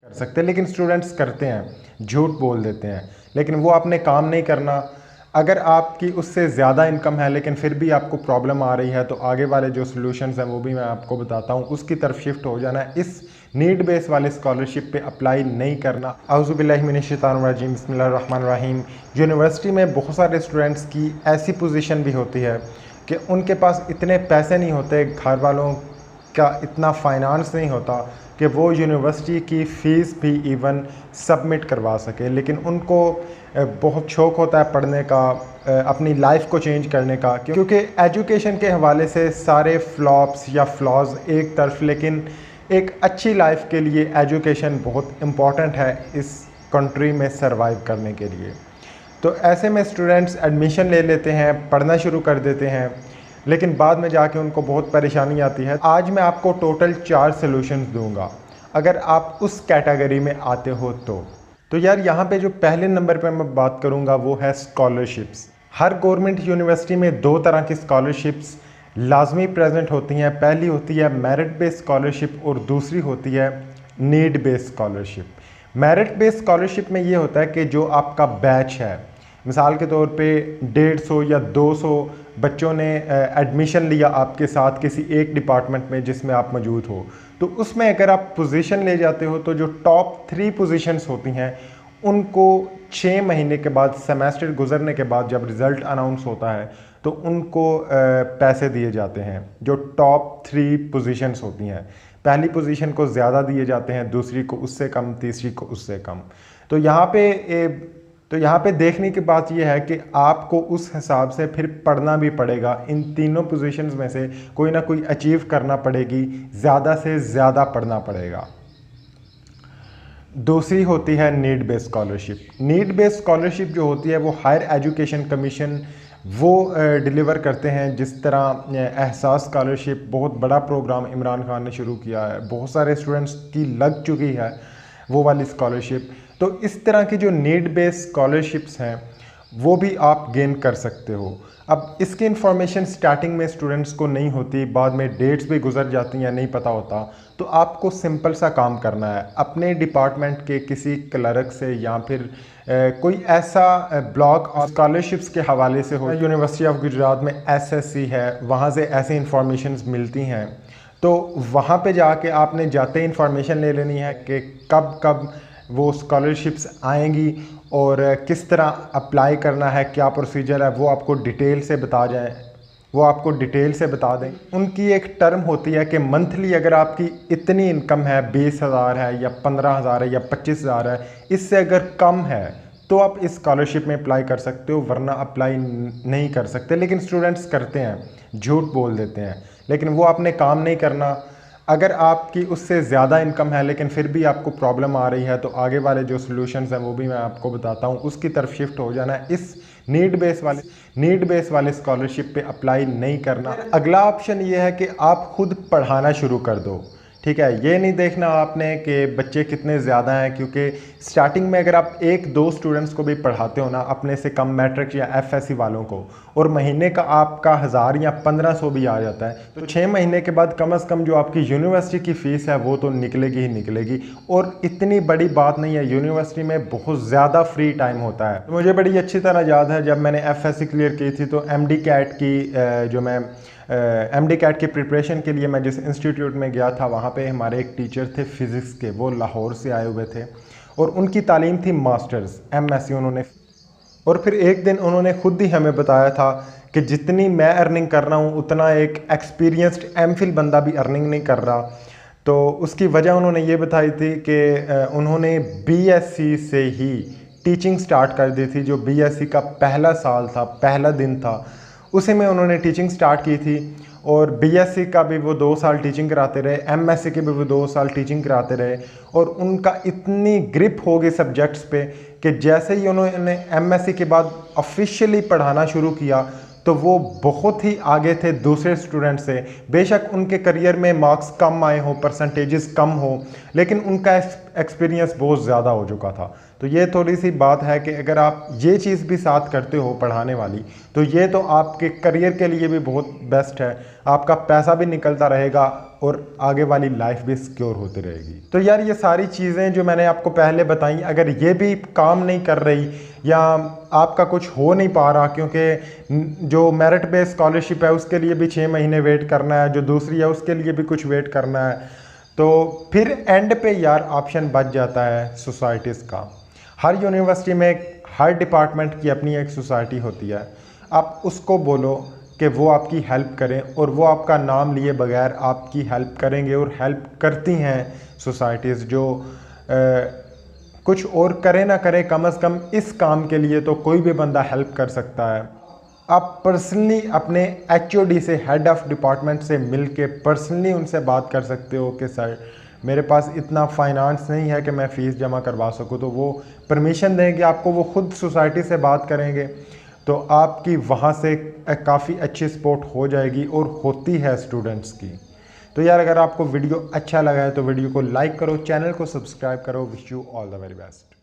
कर सकते, लेकिन स्टूडेंट्स करते हैं, झूठ बोल देते हैं, लेकिन वो आपने काम नहीं करना। अगर आपकी उससे ज़्यादा इनकम है लेकिन फिर भी आपको प्रॉब्लम आ रही है, तो आगे वाले जो सॉल्यूशंस हैं वो भी मैं आपको बताता हूँ, उसकी तरफ शिफ्ट हो जाना है। इस नीड बेस वाले स्कॉलरशिप पे अप्लाई नहीं करना। औज़ुबिल्लाहि मिनश्शैतानिर्रजीम, बिस्मिल्लाहिर्रहमानिर्रहीम। यूनिवर्सिटी में बहुत सारे स्टूडेंट्स की ऐसी पोजीशन भी होती है कि उनके पास इतने पैसे नहीं होते, घर वालों का इतना फाइनेंस नहीं होता कि वो यूनिवर्सिटी की फ़ीस भी इवन सबमिट करवा सके, लेकिन उनको बहुत शौक़ होता है पढ़ने का, अपनी लाइफ को चेंज करने का, क्योंकि एजुकेशन के हवाले से सारे फ्लॉप्स या फ्लॉज एक तरफ, लेकिन एक अच्छी लाइफ के लिए एजुकेशन बहुत इम्पॉर्टेंट है इस कंट्री में सरवाइव करने के लिए। तो ऐसे में स्टूडेंट्स एडमिशन ले लेते हैं, पढ़ना शुरू कर देते हैं, लेकिन बाद में जाके उनको बहुत परेशानी आती है। आज मैं आपको टोटल 4 सॉल्यूशंस दूंगा अगर आप उस कैटेगरी में आते हो तो यार यहाँ पे जो पहले नंबर पे मैं बात करूँगा वो है स्कॉलरशिप्स। हर गवर्नमेंट यूनिवर्सिटी में 2 तरह की स्कॉलरशिप्स लाजमी प्रेजेंट होती हैं। पहली होती है मेरिट बेस्ड स्कॉलरशिप और दूसरी होती है need based scholarship. Merit based scholarship में ये होता है कि जो आपका बैच है, मिसाल के तौर पे 150 या 200 बच्चों ने एडमिशन लिया आपके साथ किसी एक डिपार्टमेंट में जिसमें आप मौजूद हो, तो उसमें अगर आप पोजीशन ले जाते हो तो जो टॉप 3 पोजीशंस होती हैं उनको 6 महीने के बाद, सेमेस्टर गुजरने के बाद जब रिज़ल्ट अनाउंस होता है तो उनको पैसे दिए जाते हैं। जो टॉप 3 पोजीशंस होती हैं, पहली पोजीशन को ज़्यादा दिए जाते हैं, दूसरी को उससे कम, तीसरी को उससे कम। तो यहाँ पे देखने की बात यह है कि आपको उस हिसाब से फिर पढ़ना भी पड़ेगा। इन तीनों पोजीशंस में से कोई ना कोई अचीव करना पड़ेगी, ज़्यादा से ज़्यादा पढ़ना पड़ेगा। दूसरी होती है need based scholarship. Need based scholarship जो होती है वो हायर एजुकेशन कमीशन वो डिलीवर करते हैं। जिस तरह एहसास स्कॉलरशिप, बहुत बड़ा प्रोग्राम इमरान खान ने शुरू किया है, बहुत सारे स्टूडेंट्स की लग चुकी है वो वाली स्कॉलरशिप। तो इस तरह की जो नीड बेस्ड स्कॉलरशिप्स हैं वो भी आप गेन कर सकते हो। अब इसकी इन्फॉर्मेशन स्टार्टिंग में स्टूडेंट्स को नहीं होती, बाद में डेट्स भी गुजर जाती हैं, नहीं पता होता। तो आपको सिंपल सा काम करना है, अपने डिपार्टमेंट के किसी क्लर्क से या फिर कोई ऐसा ब्लॉक और स्कॉलरशिप्स के हवाले से हो। यूनिवर्सिटी ऑफ गुजरात में SSC है, वहाँ से ऐसी इंफॉर्मेशन मिलती हैं, तो वहाँ पे जाके आपने जाते इन्फॉर्मेशन ले लेनी है कि कब कब वो स्कॉलरशिप्स आएंगी और किस तरह अप्लाई करना है, क्या प्रोसीजर है, वो आपको डिटेल से बता दें। उनकी एक टर्म होती है कि मंथली अगर आपकी इतनी इनकम है, 20,000 है या 15,000 है या 25,000 है, इससे अगर कम है तो आप इस स्कॉलरशिप में अप्लाई कर सकते हो, वरना अप्लाई नहीं कर सकते। लेकिन स्टूडेंट्स करते हैं, झूठ बोल देते हैं, लेकिन वो आपने काम नहीं करना। अगर आपकी उससे ज़्यादा इनकम है लेकिन फिर भी आपको प्रॉब्लम आ रही है, तो आगे वाले जो सॉल्यूशंस हैं वो भी मैं आपको बताता हूँ, उसकी तरफ शिफ्ट हो जाना है। इस नीड बेस वाले स्कॉलरशिप पे अप्लाई नहीं करना। अगला ऑप्शन ये है कि आप खुद पढ़ाना शुरू कर दो। ठीक है, ये नहीं देखना आपने कि बच्चे कितने ज़्यादा हैं, क्योंकि स्टार्टिंग में अगर आप 1-2 स्टूडेंट्स को भी पढ़ाते हो ना, अपने से कम मैट्रिक या FSC वालों को, और महीने का आपका 1000 या 1500 भी आ जाता है, तो 6 महीने के बाद कम से कम जो आपकी यूनिवर्सिटी की फ़ीस है वो तो निकलेगी ही निकलेगी। और इतनी बड़ी बात नहीं है, यूनिवर्सिटी में बहुत ज़्यादा फ्री टाइम होता है। तो मुझे बड़ी अच्छी तरह याद है, जब मैंने FSC क्लियर की थी तो MD कैट की MD कैट की प्रिपरेशन के लिए मैं जिस इंस्टीट्यूट में गया था, वहाँ पे हमारे एक टीचर थे फ़िज़िक्स के, वो लाहौर से आए हुए थे और उनकी तालीम थी मास्टर्स MSc उन्होंने। और फिर एक दिन उन्होंने खुद ही हमें बताया था कि जितनी मैं अर्निंग कर रहा हूँ उतना एक एक्सपीरियंस्ड MPhil बंदा भी अर्निंग नहीं कर रहा। तो उसकी वजह उन्होंने ये बताई थी कि उन्होंने BSc से ही टीचिंग स्टार्ट कर दी थी। जो BSc का पहला साल था, पहला दिन था, उसी में उन्होंने टीचिंग स्टार्ट की थी। और BSc का भी वो 2 साल टीचिंग कराते रहे, MSc के भी वो 2 साल टीचिंग कराते रहे, और उनका इतनी ग्रिप हो गई सब्जेक्ट्स पे कि जैसे ही उन्होंने MSc के बाद ऑफिशियली पढ़ाना शुरू किया तो वो बहुत ही आगे थे दूसरे स्टूडेंट से। बेशक उनके करियर में मार्क्स कम आए हों, परसेंटेजेस कम हो, लेकिन उनका एक्सपीरियंस बहुत ज़्यादा हो चुका था। तो ये थोड़ी सी बात है कि अगर आप ये चीज़ भी साथ करते हो पढ़ाने वाली, तो ये तो आपके करियर के लिए भी बहुत बेस्ट है। आपका पैसा भी निकलता रहेगा और आगे वाली लाइफ भी सिक्योर होती रहेगी। तो यार ये सारी चीज़ें जो मैंने आपको पहले बताई, अगर ये भी काम नहीं कर रही या आपका कुछ हो नहीं पा रहा, क्योंकि जो मेरिट बेस्ड स्कॉलरशिप है उसके लिए भी 6 महीने वेट करना है, जो दूसरी है उसके लिए भी कुछ वेट करना है, तो फिर एंड पे यार ऑप्शन बच जाता है सोसाइटीज़ का। हर यूनिवर्सिटी में हर डिपार्टमेंट की अपनी एक सोसाइटी होती है। आप उसको बोलो कि वो आपकी हेल्प करें, और वो आपका नाम लिए बगैर आपकी हेल्प करेंगे, और हेल्प करती हैं सोसाइटीज़। जो कुछ और करे ना करे, कम से कम इस काम के लिए तो कोई भी बंदा हेल्प कर सकता है। आप पर्सनली अपने HOD से, हेड ऑफ़ डिपार्टमेंट से मिल के पर्सनली उनसे बात कर सकते हो कि सर मेरे पास इतना फाइनेंस नहीं है कि मैं फ़ीस जमा करवा सकूं, तो वो परमिशन देंगे आपको, वो खुद सोसाइटी से बात करेंगे, तो आपकी वहाँ से काफ़ी अच्छी सपोर्ट हो जाएगी, और होती है स्टूडेंट्स की। तो यार अगर आपको वीडियो अच्छा लगा है तो वीडियो को लाइक करो, चैनल को सब्सक्राइब करो। Wish you all the very best.